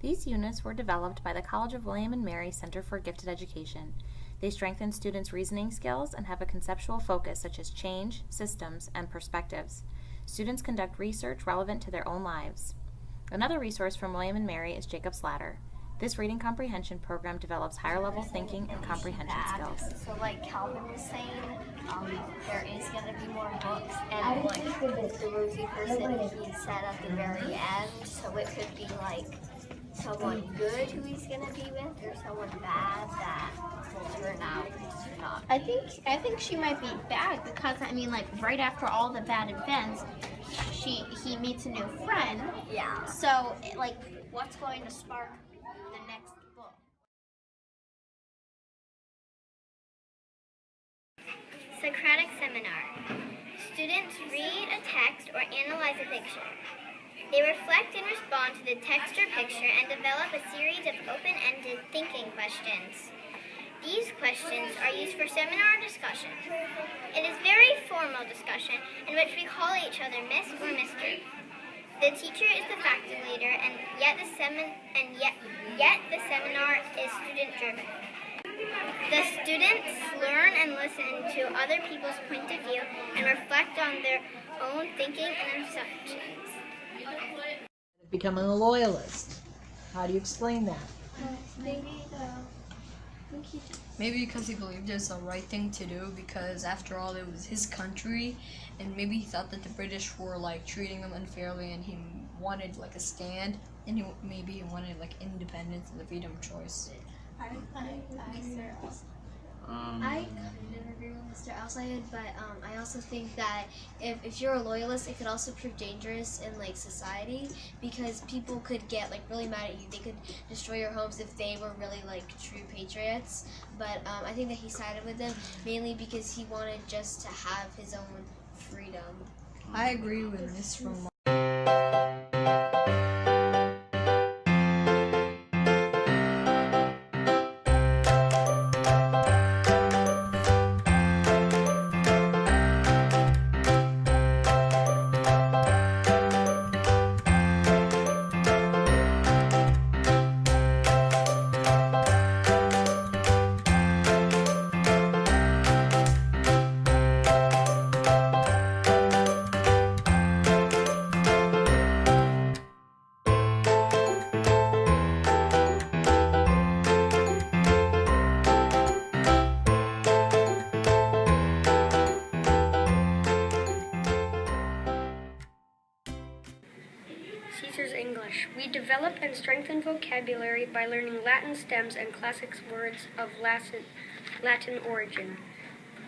These units were developed by the College of William and Mary Center for Gifted Education. They strengthen students' reasoning skills and have a conceptual focus such as change, systems, and perspectives. Students conduct research relevant to their own lives. Another resource from William and Mary is Jacob's Ladder. This reading comprehension program develops higher level thinking and comprehension skills. So like Calvin was saying, there is going to be more books, and like the rosy person he said at the very end, so it could be like someone good who he's going to be with, or someone bad that will turn out not. I think she might be bad because I mean, like right after all the bad events, he meets a new friend. Yeah. So like, what's going to spark the next book? Socratic Seminar. Students read a text or analyze a picture. They reflect and respond to the text or picture and develop a series of open-ended thinking questions. These questions are used for seminar discussion. It is very formal discussion in which we call each other Miss or Mr. The teacher is the facilitator, and yet the seminar is student-driven. The students learn and listen to other people's point of view and reflect on their own thinking and assumptions. Becoming a loyalist. How do you explain that? Maybe because he believed it was the right thing to do, because after all it was his country, and maybe he thought that the British were like treating him unfairly, and he wanted like a stand, and maybe he wanted like independence and the freedom of choice. I kind of agree with Mr. Alsayed, but I also think that if you're a loyalist, it could also prove dangerous in like society, because people could get like really mad at you. They could destroy your homes if they were really like true patriots. But I think that he sided with them mainly because he wanted just to have his own freedom. I agree with Miss Roma. Caesar's English. We develop and strengthen vocabulary by learning Latin stems and classic words of Latin origin.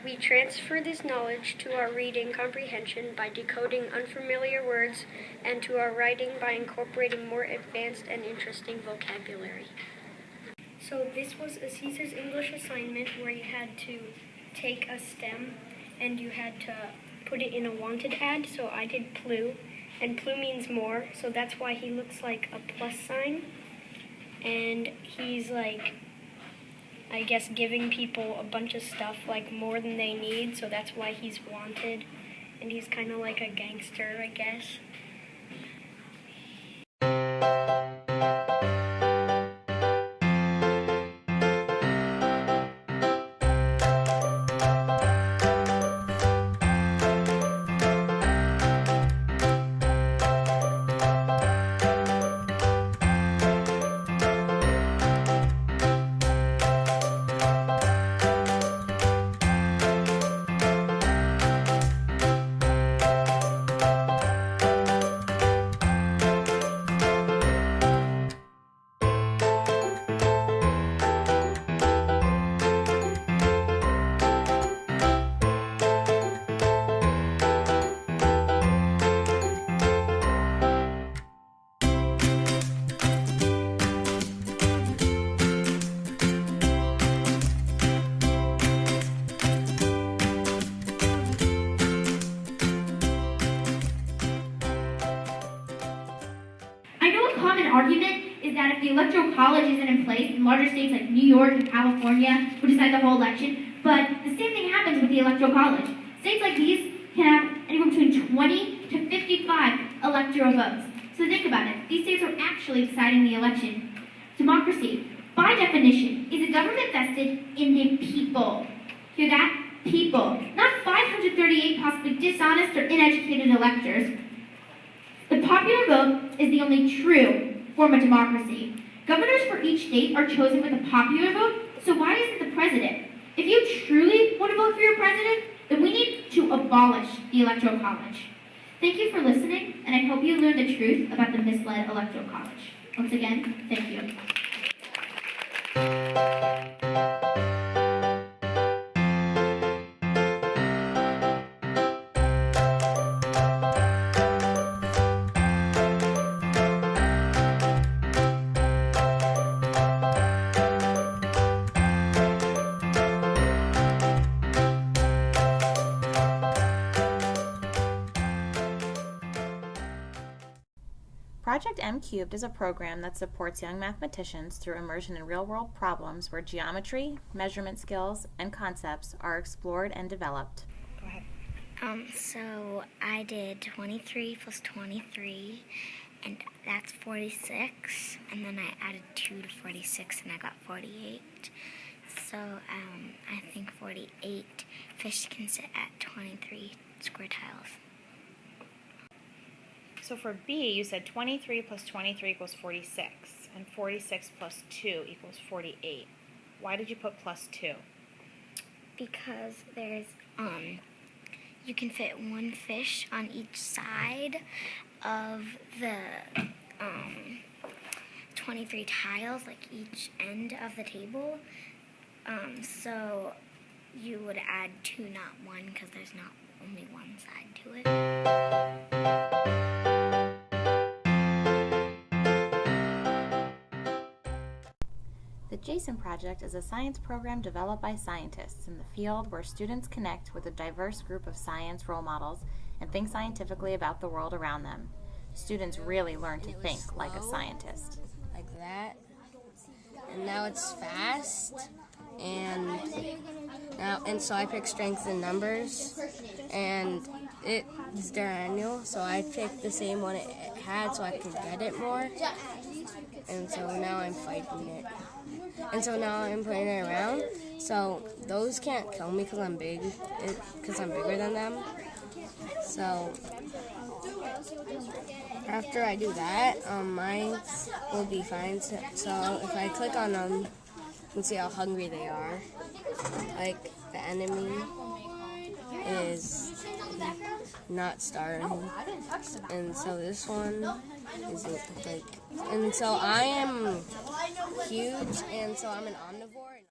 We transfer this knowledge to our reading comprehension by decoding unfamiliar words, and to our writing by incorporating more advanced and interesting vocabulary. So this was a Caesar's English assignment where you had to take a stem and you had to put it in a wanted ad. So I did plu, and plu means more, so that's why he looks like a plus sign. And he's like, I guess, giving people a bunch of stuff, like more than they need, so that's why he's wanted. And he's kind of like a gangster, I guess. Common argument is that if the electoral college isn't in place, in larger states like New York and California would decide the whole election. But the same thing happens with the electoral college. States like these can have anywhere between 20 to 55 electoral votes. So think about it. These states are actually deciding the election. Democracy, by definition, is a government vested in the people. Hear that? People. Not 538 possibly dishonest or uneducated electors. The popular vote is the only true form of democracy. Governors for each state are chosen with a popular vote, so why isn't the president? If you truly want to vote for your president, then we need to abolish the Electoral College. Thank you for listening, and I hope you learned the truth about the misled Electoral College. Once again, thank you. Project M Cubed is a program that supports young mathematicians through immersion in real-world problems where geometry, measurement skills, and concepts are explored and developed. Go ahead. So I did 23 plus 23, and that's 46, and then I added 2 to 46, and I got 48. So I think 48 fish can sit at 23 square tiles. So for B, you said 23 plus 23 equals 46, and 46 plus 2 equals 48. Why did you put plus 2? Because there's, you can fit one fish on each side of the 23 tiles, like each end of the table. So you would add 2, not 1, because there's not only one side to it. The JASON project is a science program developed by scientists in the field where students connect with a diverse group of science role models and think scientifically about the world around them. Students really learn to think like a scientist. Like that. And now it's fast. And so I picked strength in numbers. And it's their annual, so I picked the same one it had so I could get it more. And so now I'm fighting it. And so now I'm putting it around. So those can't kill me because I'm big, because I'm bigger than them. So after I do that, mine will be fine. So if I click on them, you can see how hungry they are. Like the enemy is not starving. And so this one is like, and so I am huge, and so I'm an omnivore.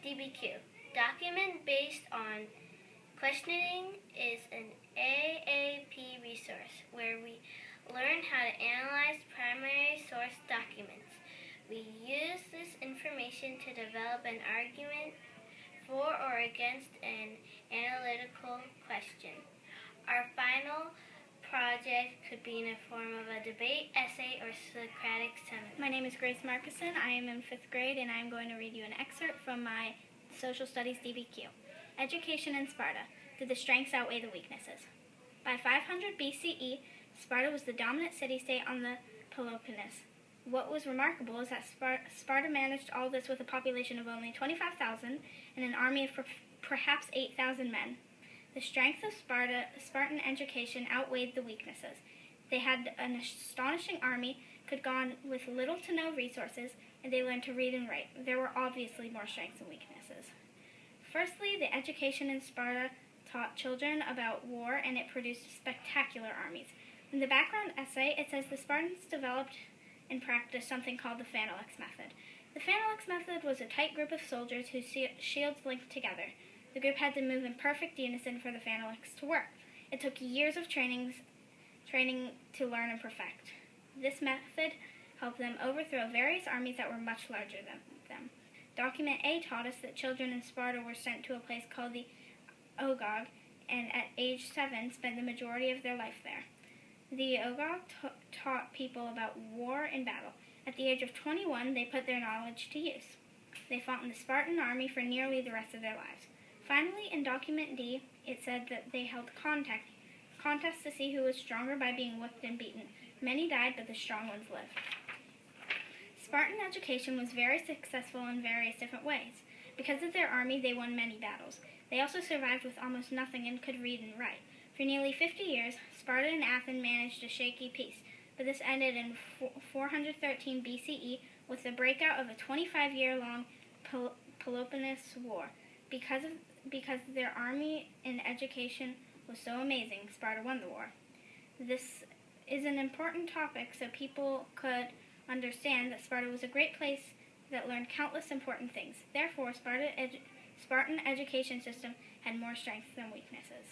DBQ. Document based on questioning is an AAP resource where we learn how to analyze primary source documents. We use this information to develop an argument for or against an analytical question. Our final project could be in the form of a debate, essay, or Socratic seminar. My name is Grace Markison. I am in 5th grade, and I'm going to read you an excerpt from my Social Studies DBQ. Education in Sparta. Did the strengths outweigh the weaknesses? By 500 BCE, Sparta was the dominant city-state on the Peloponnese. What was remarkable is that Sparta managed all this with a population of only 25,000 and an army of perhaps 8,000 men. The strength of Spartan education outweighed the weaknesses. They had an astonishing army, could go on with little to no resources, and they learned to read and write. There were obviously more strengths and weaknesses. Firstly, the education in Sparta taught children about war, and it produced spectacular armies. In the background essay, it says the Spartans developed and practiced something called the phalanx method. The phalanx method was a tight group of soldiers whose shields linked together. The group had to move in perfect unison for the phalanx to work. It took years of training to learn and perfect. This method helped them overthrow various armies that were much larger than them. Document A taught us that children in Sparta were sent to a place called the Ogog, and at age 7 spent the majority of their life there. The Ogog taught people about war and battle. At the age of 21, they put their knowledge to use. They fought in the Spartan army for nearly the rest of their lives. Finally, in Document D, it said that they held contests to see who was stronger by being whipped and beaten. Many died, but the strong ones lived. Spartan education was very successful in various different ways. Because of their army, they won many battles. They also survived with almost nothing and could read and write. For nearly 50 years, Sparta and Athens managed a shaky peace, but this ended in 413 BCE with the breakout of a 25-year-long Peloponnese War. Because their army and education was so amazing, Sparta won the war. This is an important topic so people could understand that Sparta was a great place that learned countless important things. Therefore, Spartan education system had more strengths than weaknesses.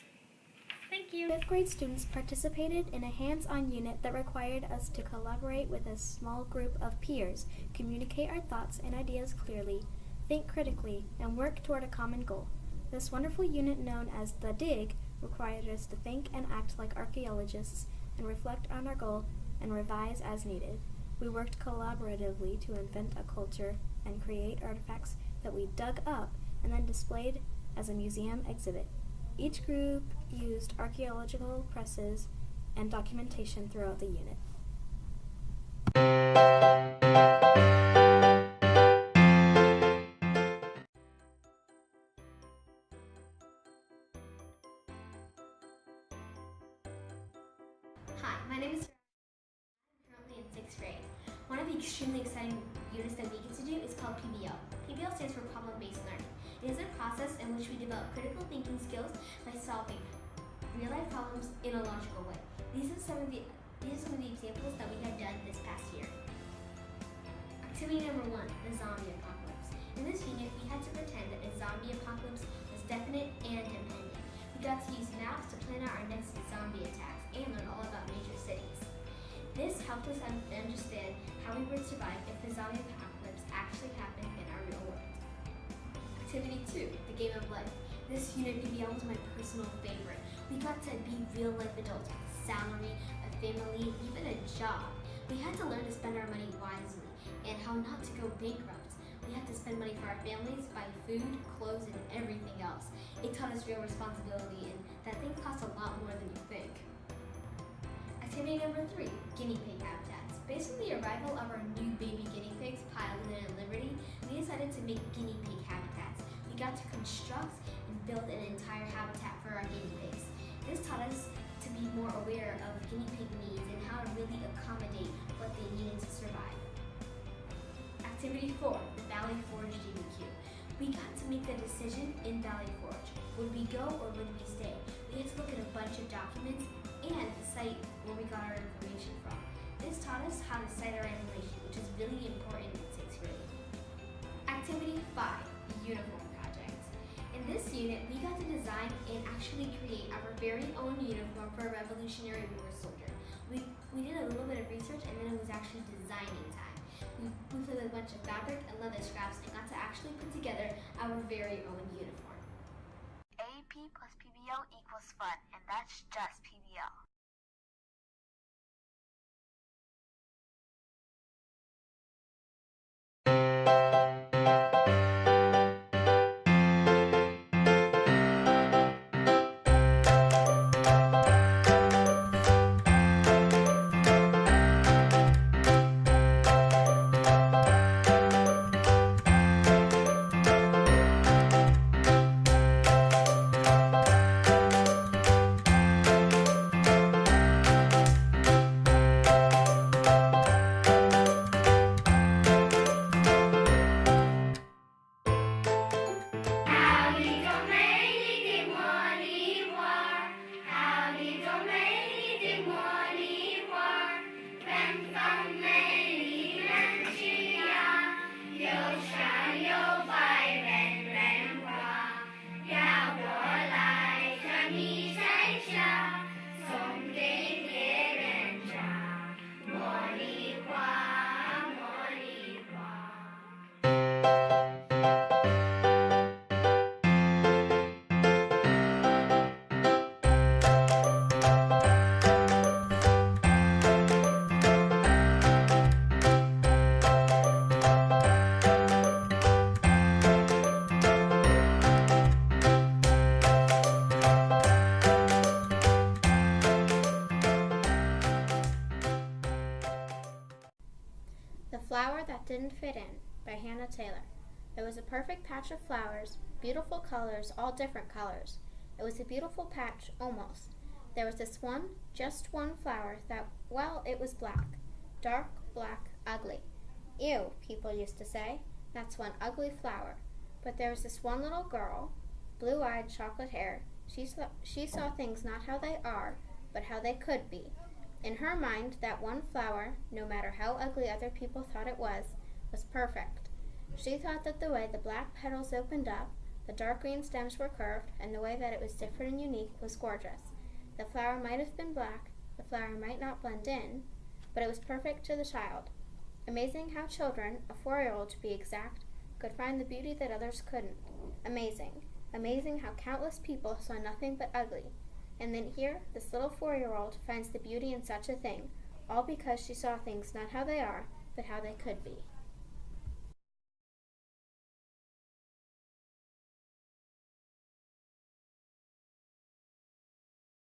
Thank you. 5th grade students participated in a hands-on unit that required us to collaborate with a small group of peers, communicate our thoughts and ideas clearly, think critically, and work toward a common goal. This wonderful unit, known as the DIG, required us to think and act like archaeologists and reflect on our goal and revise as needed. We worked collaboratively to invent a culture and create artifacts that we dug up and then displayed as a museum exhibit. Each group used archaeological presses and documentation throughout the unit. Hi, my name is I'm currently in 6th grade. One of the extremely exciting units that we get to do is called PBL. PBL stands for problem-based learning. It is a process in which we develop critical thinking skills by solving real-life problems in a logical way. These are some of the examples that we have done this past year. Activity number 1, the zombie apocalypse. In this unit, we had to pretend that a zombie apocalypse was definite and impending. We got to use maps to plan out our next zombie attacks and learn all about major cities. This helped us understand how we would survive if the zombie apocalypse actually happened in our real world. Activity 2, the game of life. This unit PBL was my personal favorite. We got to be real-life adults with a salary, a family, even a job. We had to learn to spend our money wisely and how not to go bankrupt. We had to spend money for our families, buy food, clothes, and everything else. It taught us real responsibility and that things cost a lot more than you think. Activity number 3, guinea pig habitats. Based on the arrival of our new baby guinea pigs, Pilot and Liberty, we decided to make guinea pig habitats. We got to construct and build an entire habitat for our guinea pigs. This taught us to be more aware of guinea pig needs and how to really accommodate what they needed to survive. Activity 4, the Valley Forge DBQ. We got to make the decision in Valley Forge. Would we go or would we stay? We had to look at a bunch of documents and cite where we got our information from. This taught us how to cite our information, which is really important in 6th grade. Activity 5, the uniform project. In this unit, we got to design and actually create our very own uniform for a Revolutionary War soldier. We did a little bit of research and then it was actually designing time. We played with a bunch of fabric and leather scraps and got to actually put together our very own uniform. AP plus PBL equals fun, and that's just PBL. Flower That Didn't Fit In by Hannah Taylor. It was a perfect patch of flowers, beautiful colors, all different colors. It was a beautiful patch, almost. There was this one, just one flower that, well, it was black. Dark, black, ugly. Ew, people used to say. That's one ugly flower. But there was this one little girl, blue-eyed, chocolate hair. She saw things not how they are, but how they could be. In her mind, that one flower, no matter how ugly other people thought it was perfect. She thought that the way the black petals opened up, the dark green stems were curved, and the way that it was different and unique was gorgeous. The flower might have been black, the flower might not blend in, but it was perfect to the child. Amazing how children, a 4-year-old to be exact, could find the beauty that others couldn't. Amazing. Amazing how countless people saw nothing but ugly. And then here, this little 4-year-old finds the beauty in such a thing, all because she saw things not how they are, but how they could be.